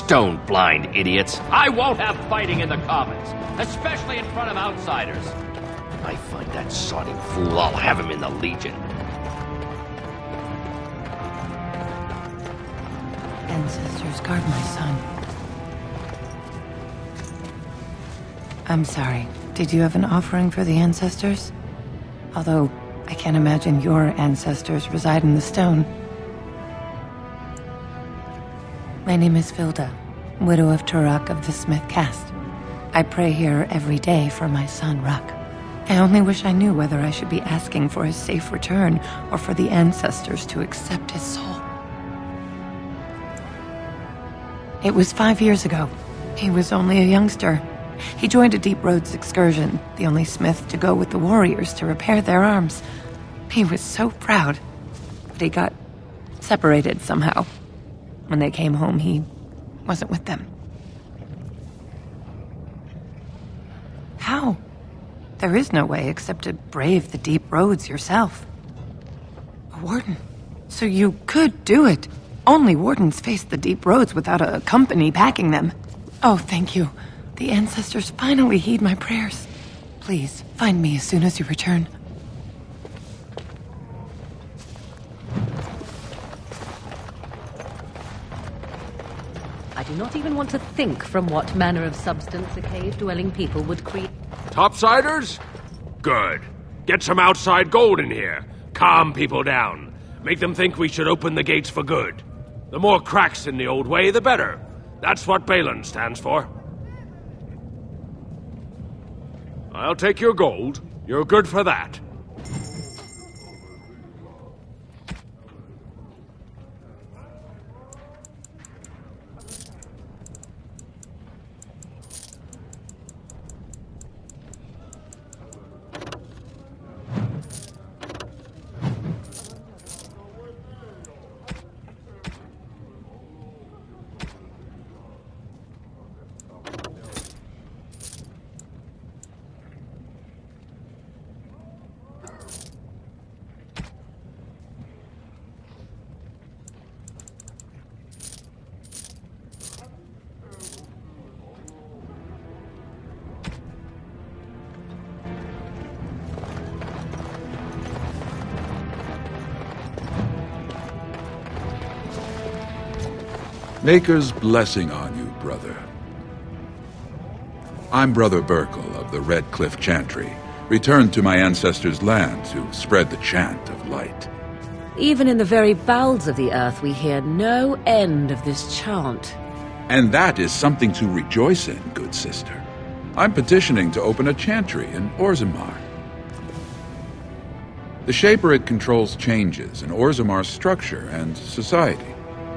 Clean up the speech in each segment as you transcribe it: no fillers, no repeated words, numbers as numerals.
stone blind idiots. I won't have fighting in the Commons, especially in front of outsiders. If I find that sodding fool, I'll have him in the Legion. Ancestors, guard my son. I'm sorry. Did you have an offering for the ancestors? Although, I can't imagine your ancestors reside in the stone. My name is Vilda, widow of Turok of the Smith caste. I pray here every day for my son, Ruck. I only wish I knew whether I should be asking for his safe return or for the ancestors to accept his soul. It was 5 years ago. He was only a youngster. He joined a Deep Roads excursion, the only smith to go with the warriors to repair their arms. He was so proud, but he got separated somehow. When they came home, he wasn't with them. How? There is no way except to brave the Deep Roads yourself. A warden. So you could do it. Only wardens face the Deep Roads without a company backing them. Oh, thank you. The ancestors finally heed my prayers. Please, find me as soon as you return. I do not even want to think from what manner of substance a cave-dwelling people would create. Topsiders? Good. Get some outside gold in here. Calm people down. Make them think we should open the gates for good. The more cracks in the old way, the better. That's what Balin stands for. I'll take your gold. You're good for that. Maker's blessing on you, brother. I'm Brother Burkle of the Red Cliff Chantry, returned to my ancestors' land to spread the chant of light. Even in the very bowels of the earth, we hear no end of this chant. And that is something to rejoice in, good sister. I'm petitioning to open a chantry in Orzammar. The Shaper controls changes in Orzammar's structure and society.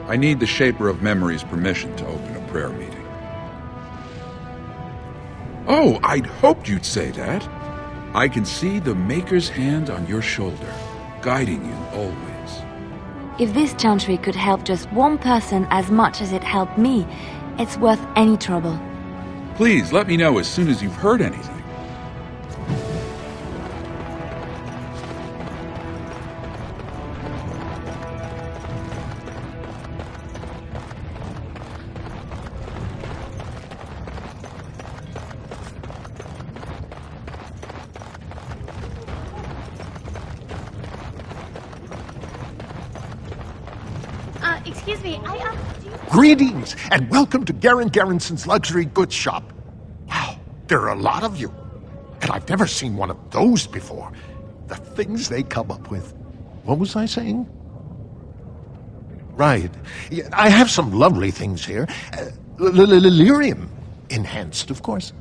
I need the Shaper of Memory's permission to open a prayer meeting. Oh, I'd hoped you'd say that. I can see the Maker's hand on your shoulder, guiding you always. If this chantry could help just one person as much as it helped me, it's worth any trouble. Please let me know as soon as you've heard anything. Excuse me, Greetings, and welcome to Garen Garrison's luxury goods shop. Wow, there are a lot of you. And I've never seen one of those before. The things they come up with. What was I saying? Right. Yeah, I have some lovely things here. Lyrium enhanced, of course.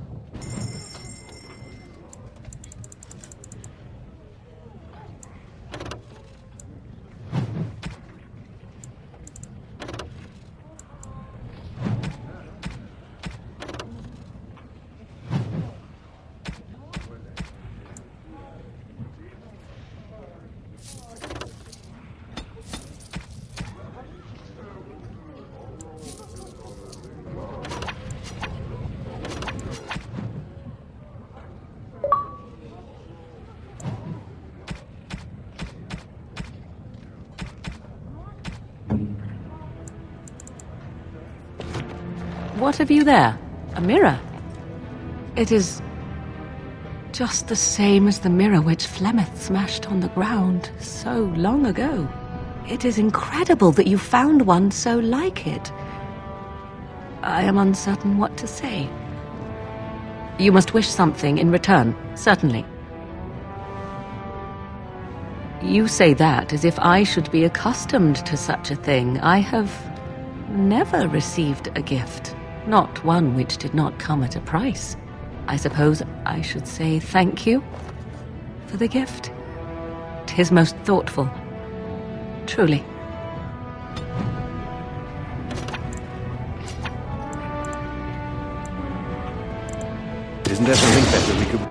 What have you there? A mirror? It is just the same as the mirror which Flemeth smashed on the ground so long ago. It is incredible that you found one so like it. I am uncertain what to say. You must wish something in return, certainly. You say that as if I should be accustomed to such a thing. I have never received a gift, not one which did not come at a price. I suppose I should say thank you for the gift. 'Tis most thoughtful, truly. Isn't there something better we could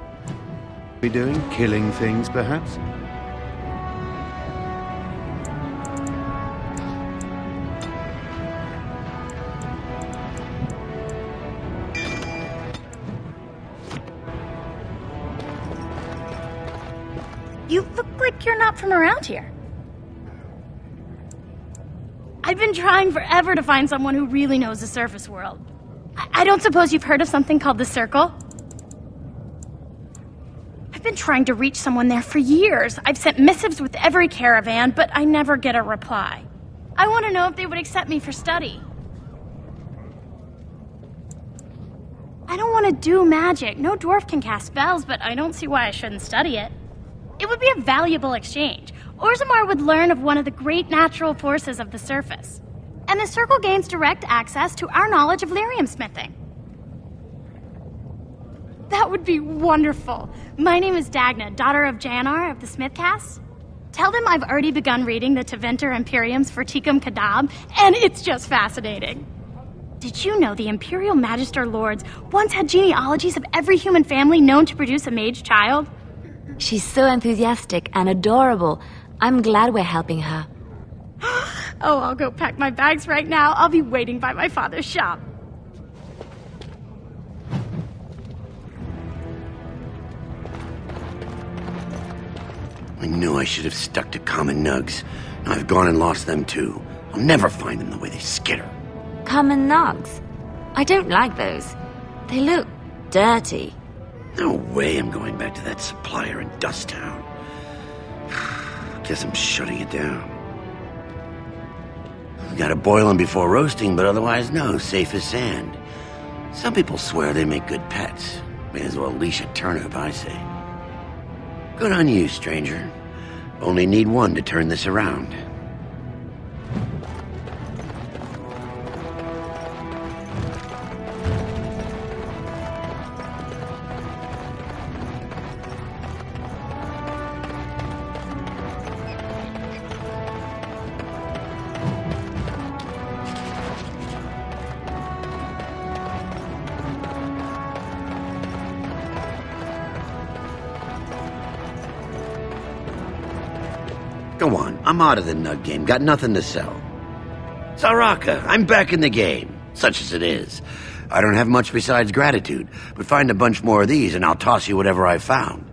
be doing? Killing things, perhaps? You look like you're not from around here. I've been trying forever to find someone who really knows the surface world. I don't suppose you've heard of something called the Circle? I've been trying to reach someone there for years. I've sent missives with every caravan, but I never get a reply. I want to know if they would accept me for study. I don't want to do magic. No dwarf can cast spells, but I don't see why I shouldn't study it. It would be a valuable exchange. Orzammar would learn of one of the great natural forces of the surface. And the Circle gains direct access to our knowledge of lyrium smithing. That would be wonderful. My name is Dagna, daughter of Janar of the Smithcasts. Tell them I've already begun reading the Teventer Imperiums for Tikum Kadab, and it's just fascinating. Did you know the Imperial Magister Lords once had genealogies of every human family known to produce a mage child? She's so enthusiastic and adorable. I'm glad we're helping her. Oh, I'll go pack my bags right now. I'll be waiting by my father's shop. I knew I should have stuck to common nugs. Now I've gone and lost them too. I'll never find them the way they skitter. Common nugs? I don't like those. They look dirty. No way I'm going back to that supplier in Dust Town. Guess I'm shutting it down. Gotta boil them before roasting, but otherwise no, safe as sand. Some people swear they make good pets. May as well leash a turnip, I say. Good on you, stranger. Only need one to turn this around. Go on, I'm out of the nug game, got nothing to sell. Saraka, I'm back in the game, such as it is. I don't have much besides gratitude, but find a bunch more of these and I'll toss you whatever I found.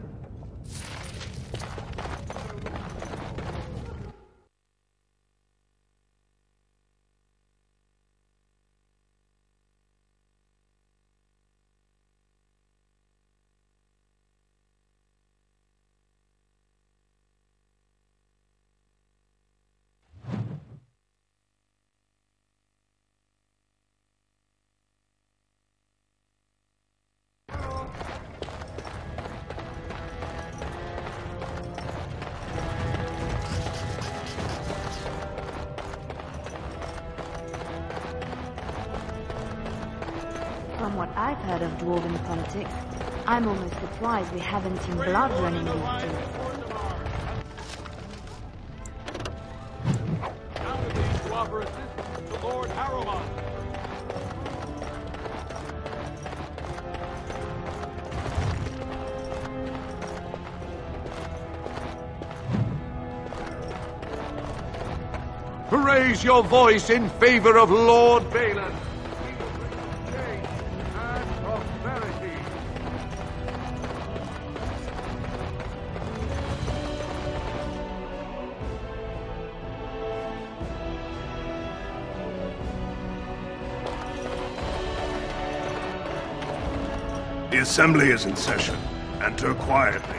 From what I've heard of dwarven politics, I'm almost surprised we haven't seen blood running these streets. To offer assistance to Lord Harrowmont. Raise your voice in favor of Lord Balin. The assembly is in session. Enter quietly.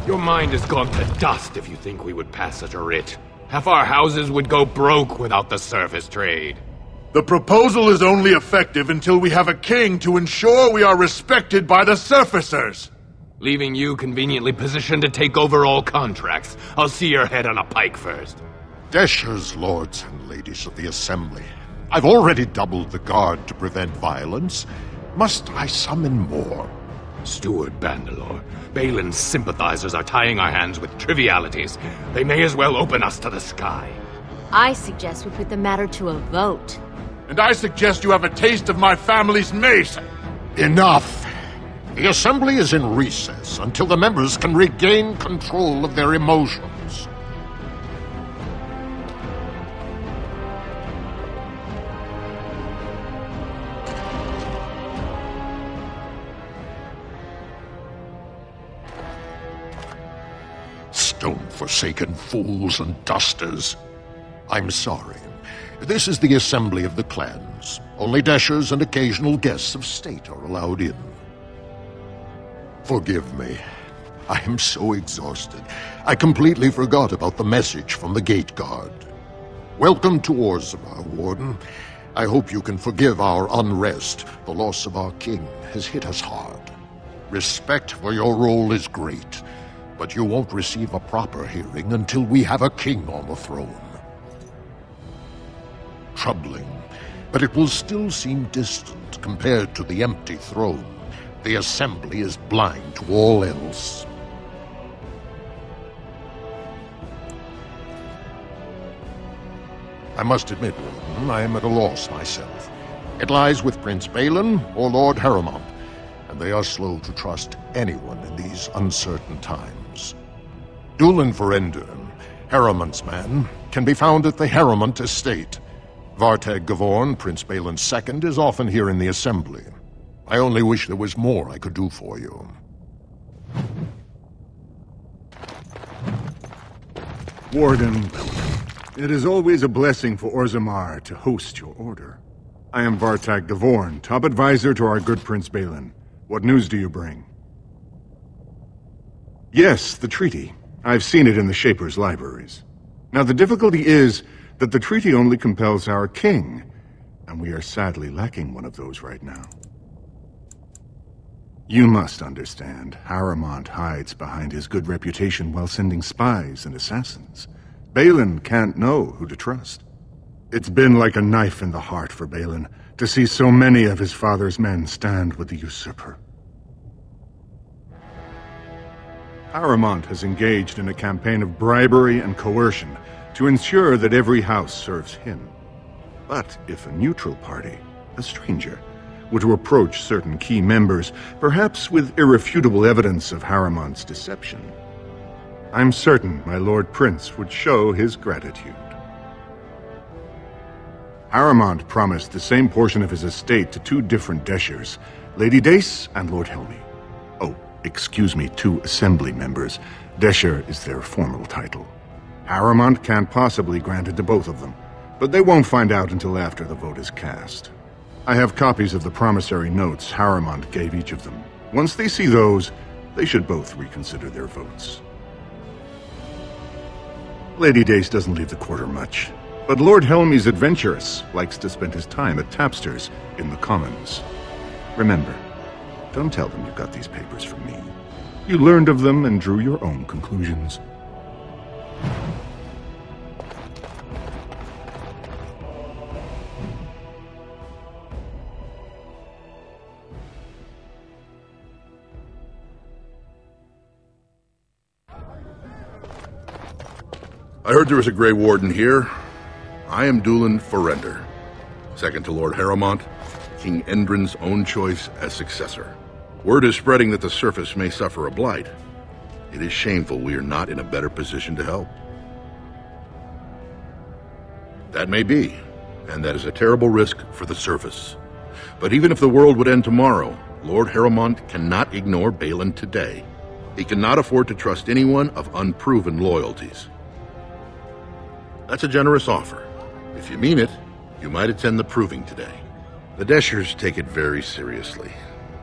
Your mind has gone to dust if you think we would pass such a writ. Half our houses would go broke without the surface trade. The proposal is only effective until we have a king to ensure we are respected by the surfacers. Leaving you conveniently positioned to take over all contracts. I'll see your head on a pike first. Dashers, lords and ladies of the assembly. I've already doubled the guard to prevent violence. Must I summon more? Steward Bandalore, Balin's sympathizers are tying our hands with trivialities. They may as well open us to the sky. I suggest we put the matter to a vote. And I suggest you have a taste of my family's mace. Enough! The assembly is in recess until the members can regain control of their emotions. Stone-forsaken fools and dusters. I'm sorry. This is the assembly of the clans. Only dashers and occasional guests of state are allowed in. Forgive me. I am so exhausted. I completely forgot about the message from the gate guard. Welcome to Orzamar, Warden. I hope you can forgive our unrest. The loss of our king has hit us hard. Respect for your role is great, but you won't receive a proper hearing until we have a king on the throne. Troubling, but it will still seem distant compared to the empty throne. The assembly is blind to all else. I must admit, Warden, I am at a loss myself. It lies with Prince Balin or Lord Harrowmont, and they are slow to trust anyone in these uncertain times. Dulin Verender, Harrowmont's man, can be found at the Harrowmont estate. Vartag Gavorn, Prince Balin's second, is often here in the assembly. I only wish there was more I could do for you. Warden, it is always a blessing for Orzammar to host your order. I am Vartag Gavorn, top advisor to our good Prince Balin. What news do you bring? Yes, the treaty. I've seen it in the Shaper's libraries. Now, the difficulty is that the treaty only compels our king, and we are sadly lacking one of those right now. You must understand, Harrowmont hides behind his good reputation while sending spies and assassins. Balin can't know who to trust. It's been like a knife in the heart for Balin to see so many of his father's men stand with the usurper. Harrowmont has engaged in a campaign of bribery and coercion to ensure that every house serves him. But if a neutral party, a stranger, were to approach certain key members, perhaps with irrefutable evidence of Harrowmont's deception, I'm certain my Lord Prince would show his gratitude. Harrowmont promised the same portion of his estate to two different Dashers, Lady Dace and Lord Helmy. Oh, excuse me, two assembly members. Dasher is their formal title. Harrowmont can't possibly grant it to both of them, but they won't find out until after the vote is cast. I have copies of the promissory notes Harrowmont gave each of them. Once they see those, they should both reconsider their votes. Lady Dace doesn't leave the quarter much, but Lord Helmy's adventurous, likes to spend his time at tapsters in the Commons. Remember, don't tell them you got these papers from me. You learned of them and drew your own conclusions. I heard there was a Grey Warden here. I am Dulin Verender, second to Lord Harrowmont, King Endrin's own choice as successor. Word is spreading that the surface may suffer a blight. It is shameful we are not in a better position to help. That may be, and that is a terrible risk for the surface. But even if the world would end tomorrow, Lord Harrowmont cannot ignore Balin today. He cannot afford to trust anyone of unproven loyalties. That's a generous offer. If you mean it, you might attend the proving today. The Deshers take it very seriously,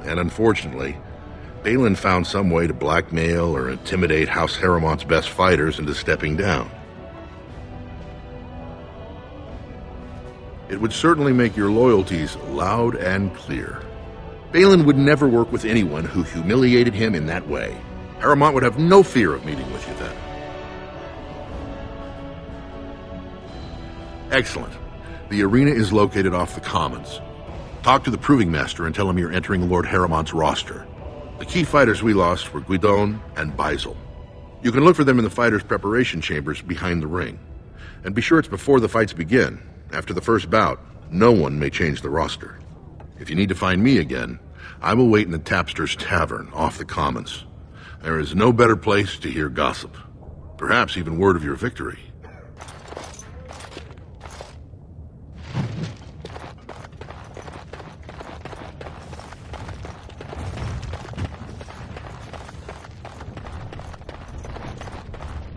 and unfortunately, Balin found some way to blackmail or intimidate House Harrowmont's best fighters into stepping down. It would certainly make your loyalties loud and clear. Balin would never work with anyone who humiliated him in that way. Harrowmont would have no fear of meeting with you then. Excellent. The arena is located off the Commons. Talk to the Proving Master and tell him you're entering Lord Harrowmont's roster. The key fighters we lost were Guidon and Baisel. You can look for them in the fighters' preparation chambers behind the ring. And be sure it's before the fights begin. After the first bout, no one may change the roster. If you need to find me again, I will wait in the Tapster's Tavern off the Commons. There is no better place to hear gossip. Perhaps even word of your victory.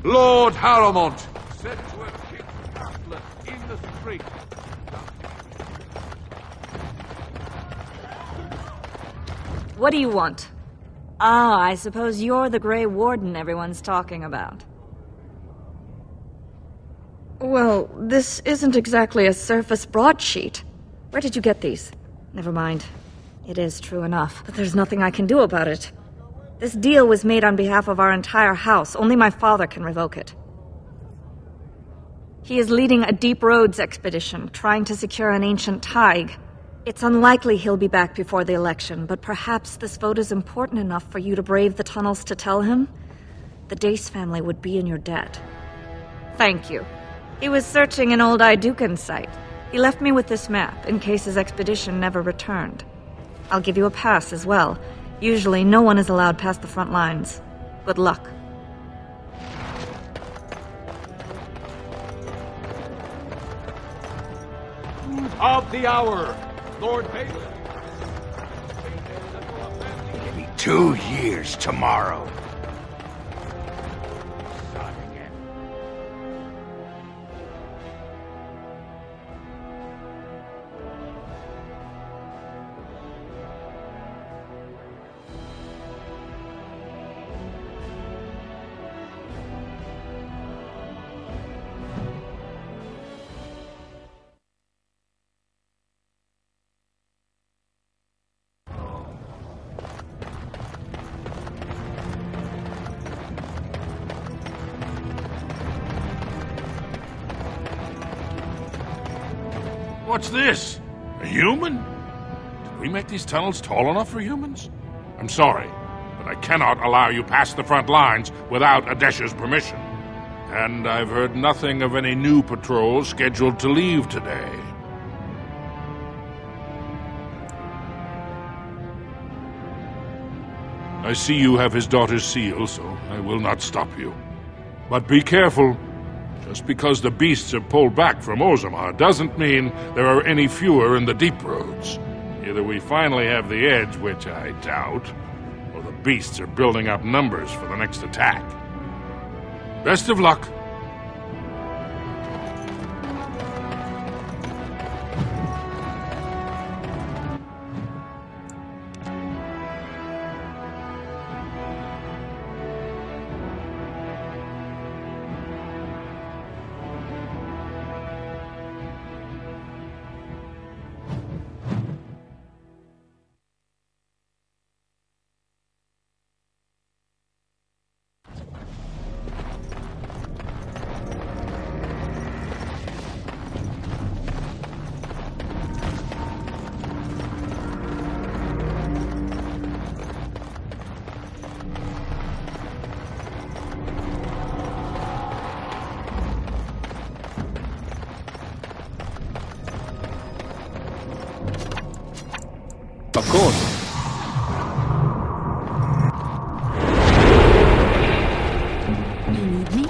Lord Harrowmont, said to have kicked Atlas in the street. What do you want? Ah, I suppose you're the Grey Warden everyone's talking about. Well, this isn't exactly a surface broadsheet. Where did you get these? Never mind. It is true enough, but there's nothing I can do about it. This deal was made on behalf of our entire house. Only my father can revoke it. He is leading a Deep Roads expedition, trying to secure an ancient Tig. It's unlikely he'll be back before the election, but perhaps this vote is important enough for you to brave the tunnels to tell him? The Dace family would be in your debt. Thank you. He was searching an old Idukan site. He left me with this map, in case his expedition never returned. I'll give you a pass as well. Usually, no one is allowed past the front lines. Good luck. Of the hour, Lord Balin. It'll be 2 years tomorrow. What's this? A human? Did we make these tunnels tall enough for humans? I'm sorry, but I cannot allow you past the front lines without Adesha's permission. And I've heard nothing of any new patrols scheduled to leave today. I see you have his daughter's seal, so I will not stop you. But be careful. Just because the beasts are pulled back from Orzamar doesn't mean there are any fewer in the Deep Roads. Either we finally have the edge, which I doubt, or the beasts are building up numbers for the next attack. Best of luck. Of course. You need me?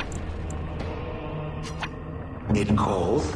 It calls.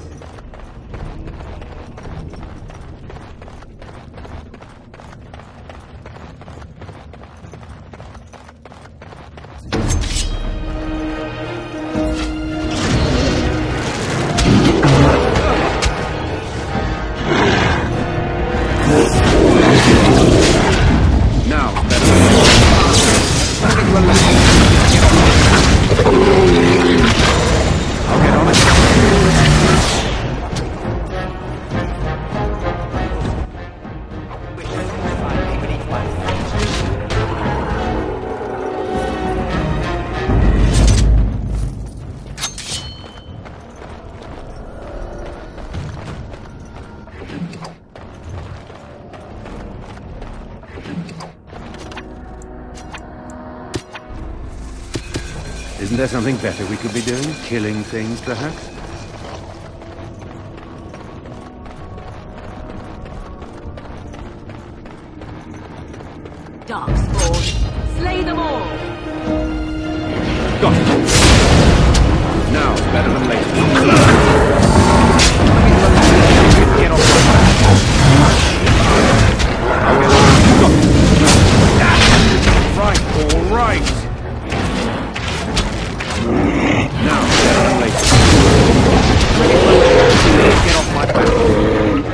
there something better we could be doing? Killing things, perhaps? Darkspawn, slay them all! Got it! Now, better than later. Get off my back. Right, all right. Now, better than later. Get off my back.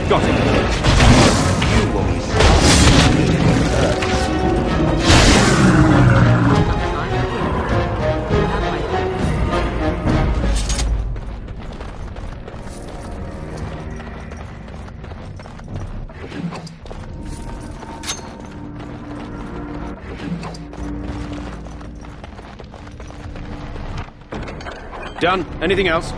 Got it. You will be Done. Anything else?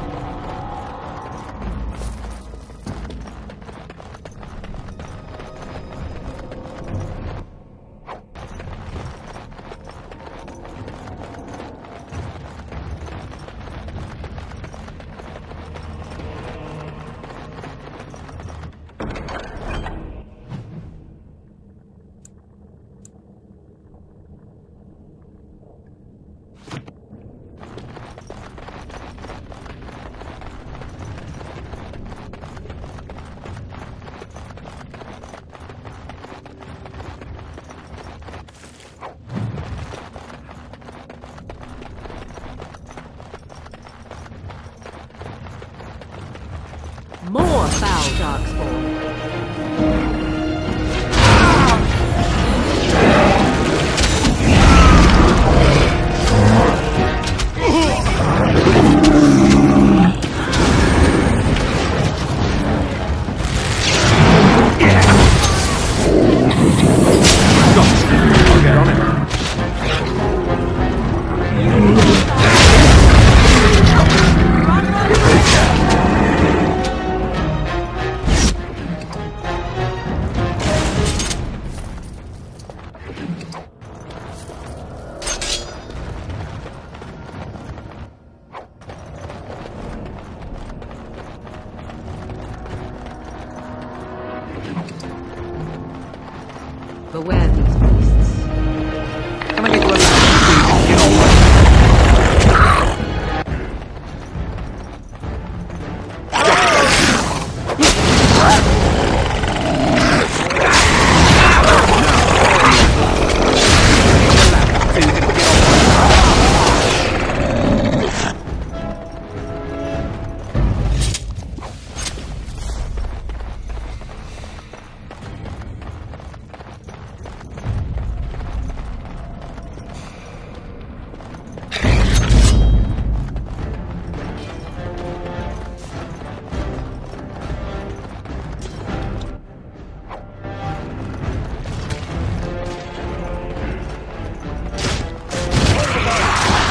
More foul darkspawn. I'll get on it. Beware these beasts. Can I get you a ladder so you can get on my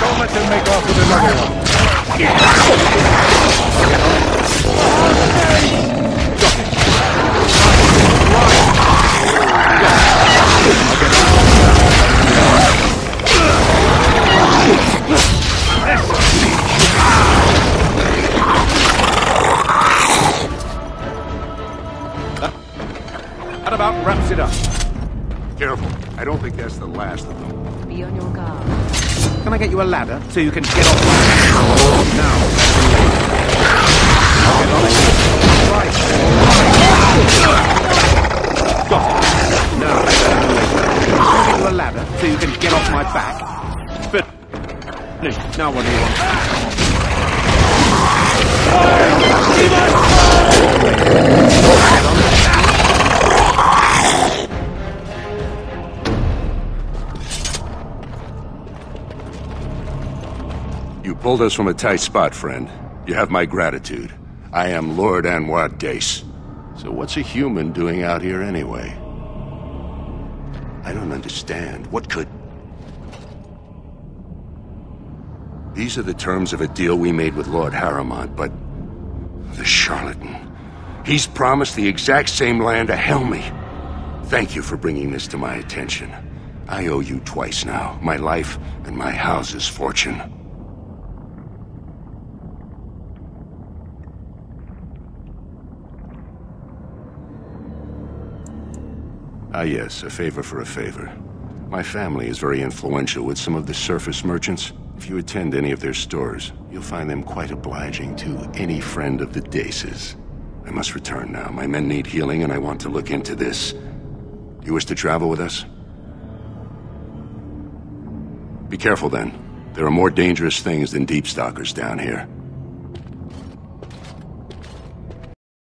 Don't let them make off with another one. That about wraps it up. Careful. I don't think that's the last of them. Be on your guard. Can I get you a ladder so you can get off my now? I'll get on it. Right. Got it. Now, can I get you a ladder so you can get off my back? Finished. Now what do you want? You pulled us from a tight spot, friend. You have my gratitude. I am Lord Anwar Dace. So what's a human doing out here anyway? I don't understand. What could... These are the terms of a deal we made with Lord Harrowmont, but... the charlatan. He's promised the exact same land to Helmy. Thank you for bringing this to my attention. I owe you twice now. My life and my house's fortune. Ah yes, a favor for a favor. My family is very influential with some of the surface merchants. If you attend any of their stores, you'll find them quite obliging to any friend of the Daces. I must return now. My men need healing, and I want to look into this. Do you wish to travel with us? Be careful, then. There are more dangerous things than deep stalkers down here.